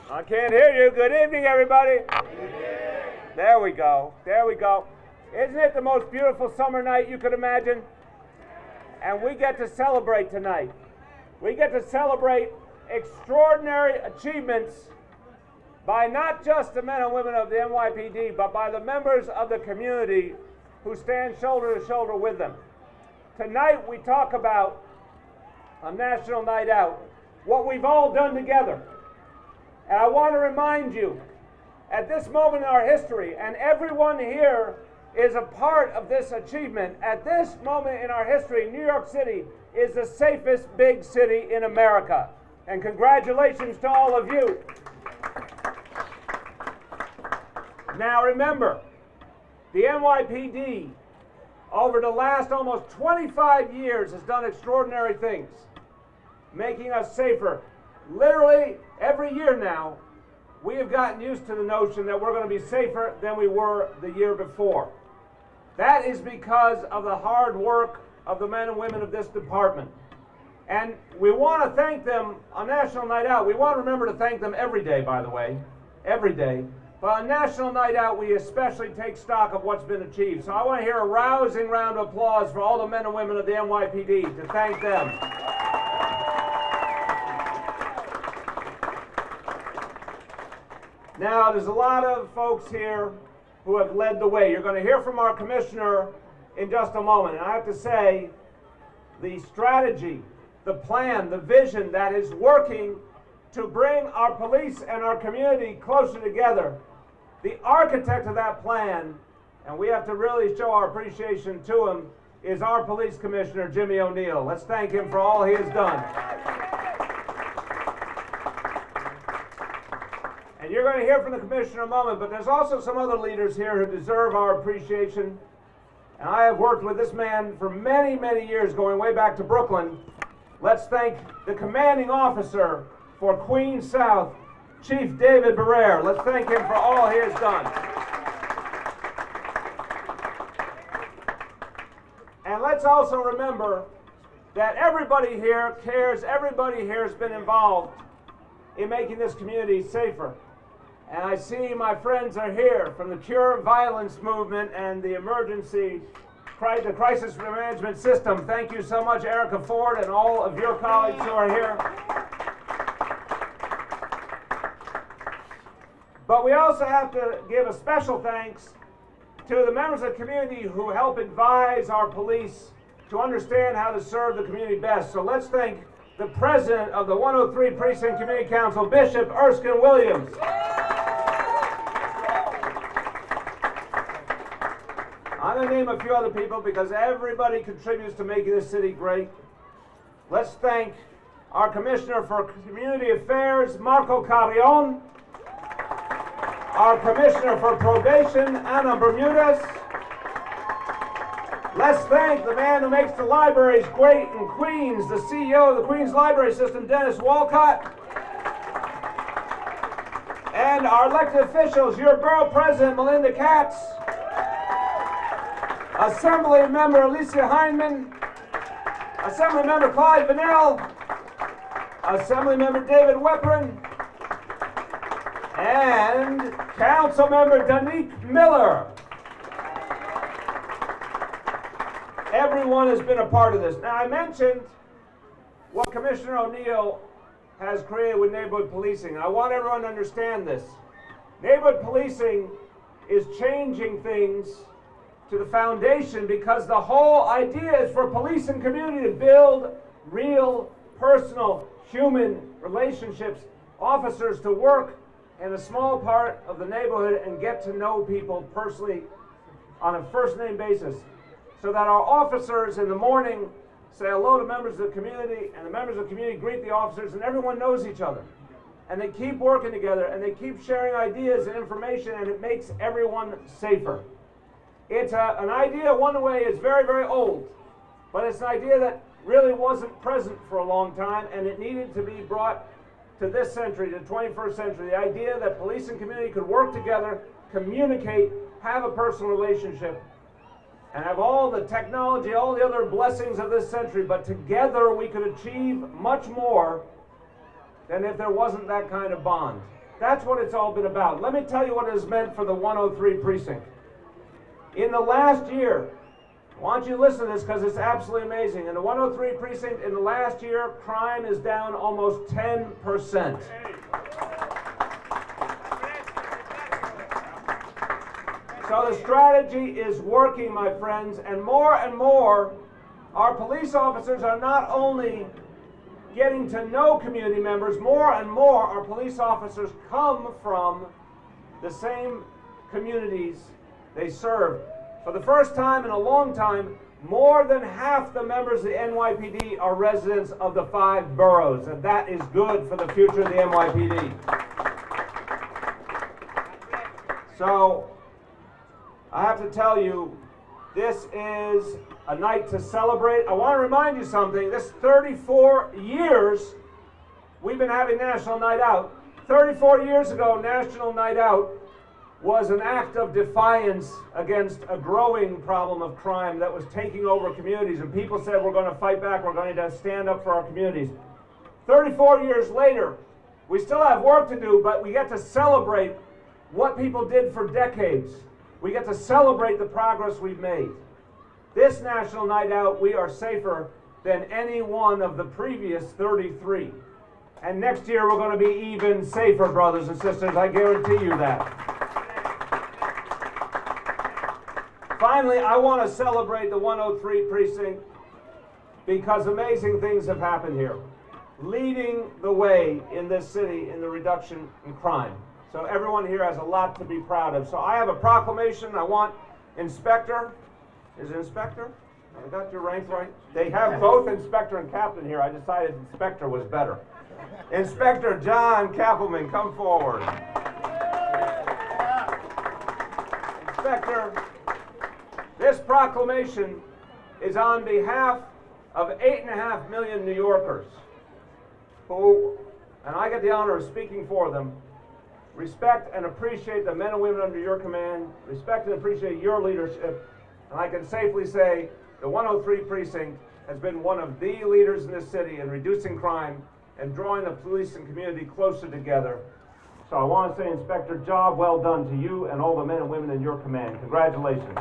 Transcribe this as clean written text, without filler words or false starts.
I can't hear you. Good evening, everybody. Good evening. There we go. There we go. Isn't it the most beautiful summer night you could imagine? And we get to celebrate tonight. We get to celebrate extraordinary achievements by not just the men and women of the NYPD, but by the members of the community who stand shoulder to shoulder with them. Tonight we talk about a national night out, what we've all done together. And I want to remind you, at this moment in our history, and everyone here is a part of this achievement, at this moment in our history, New York City is the safest big city in America. And congratulations to all of you. Now remember, the NYPD over the last almost 25 years has done extraordinary things, making us safer. Literally every year now, we have gotten used to the notion that we're going to be safer than we were the year before. That is because of the hard work of the men and women of this department. And we want to thank them on National Night Out. We want to remember to thank them every day, by the way, every day. But on National Night Out, we especially take stock of what's been achieved. So I want to hear a rousing round of applause for all the men and women of the NYPD to thank them. Now, there's a lot of folks here who have led the way. You're going to hear from our commissioner in just a moment. And I have to say, the strategy, the plan, the vision that is working to bring our police and our community closer together, the architect of that plan, and we have to really show our appreciation to him, is our police commissioner, Jimmy O'Neill. Let's thank him for all he has done. And you're going to hear from the commissioner in a moment, but there's also some other leaders here who deserve our appreciation. And I have worked with this man for many, many years, going way back to Brooklyn. Let's thank the commanding officer for Queens South, Chief David Barrere. Let's thank him for all he has done. And let's also remember that everybody here cares, everybody here has been involved in making this community safer. And I see my friends are here from the Cure Violence Movement and the Emergency, the Crisis Management System. Thank you so much, Erica Ford, and all of your colleagues who are here. But we also have to give a special thanks to the members of the community who help advise our police to understand how to serve the community best. So let's thank the president of the 103rd Precinct Community Council, Bishop Erskine Williams. I'm going to name a few other people because everybody contributes to making this city great. Let's thank our Commissioner for Community Affairs, Marco Carrion. Our Commissioner for Probation, Anna Bermudez. Let's thank the man who makes the libraries great in Queens, the CEO of the Queens Library System, Dennis Walcott. And our elected officials, your borough president, Melinda Katz. Assembly member Alicia Heineman. Assembly member Clyde Vanell. Assembly member David Weprin. And Council member Danique Miller. Everyone has been a part of this. Now, I mentioned what Commissioner O'Neill has created with neighborhood policing. I want everyone to understand this. Neighborhood policing is changing things to the foundation because the whole idea is for police and community to build real, personal, human relationships, officers to work in a small part of the neighborhood and get to know people personally on a first-name basis, so that our officers in the morning say hello to members of the community, and the members of the community greet the officers, and everyone knows each other. And they keep working together, and they keep sharing ideas and information, and it makes everyone safer. It's an idea, one way, is very, very old, but it's an idea that really wasn't present for a long time, and it needed to be brought to this century, the 21st century. The idea that police and community could work together, communicate, have a personal relationship, and have all the technology, all the other blessings of this century, but together we could achieve much more than if there wasn't that kind of bond. That's what it's all been about. Let me tell you what it has meant for the 103 Precinct. In the last year, I want you to listen to this because it's absolutely amazing. In the 103 Precinct, in the last year, crime is down almost 10%. So the strategy is working, my friends, and more our police officers are not only getting to know community members, more and more our police officers come from the same communities they serve. For the first time in a long time, more than half the members of the NYPD are residents of the 5 boroughs, and that is good for the future of the NYPD. So, I have to tell you, this is a night to celebrate. I want to remind you something. This 34 years we've been having National Night Out. 34 years ago, National Night Out was an act of defiance against a growing problem of crime that was taking over communities, and people said, we're going to fight back, we're going to stand up for our communities. 34 years later, we still have work to do, but we get to celebrate what people did for decades. We get to celebrate the progress we've made. This National Night Out, we are safer than any one of the previous 33. And next year we're going to be even safer, brothers and sisters, I guarantee you that. Finally, I want to celebrate the 103 Precinct because amazing things have happened here, leading the way in this city in the reduction in crime. So everyone here has a lot to be proud of. So I have a proclamation. I want Inspector. Is it Inspector? I got your rank right. They have both Inspector and Captain here. I decided Inspector was better. Inspector John Kappelman, come forward. Inspector, this proclamation is on behalf of 8.5 million New Yorkers who, and I get the honor of speaking for them, respect and appreciate the men and women under your command, respect and appreciate your leadership, and I can safely say the 103 Precinct has been one of the leaders in this city in reducing crime and drawing the police and community closer together. So I want to say, Inspector, job well done to you and all the men and women in your command. Congratulations.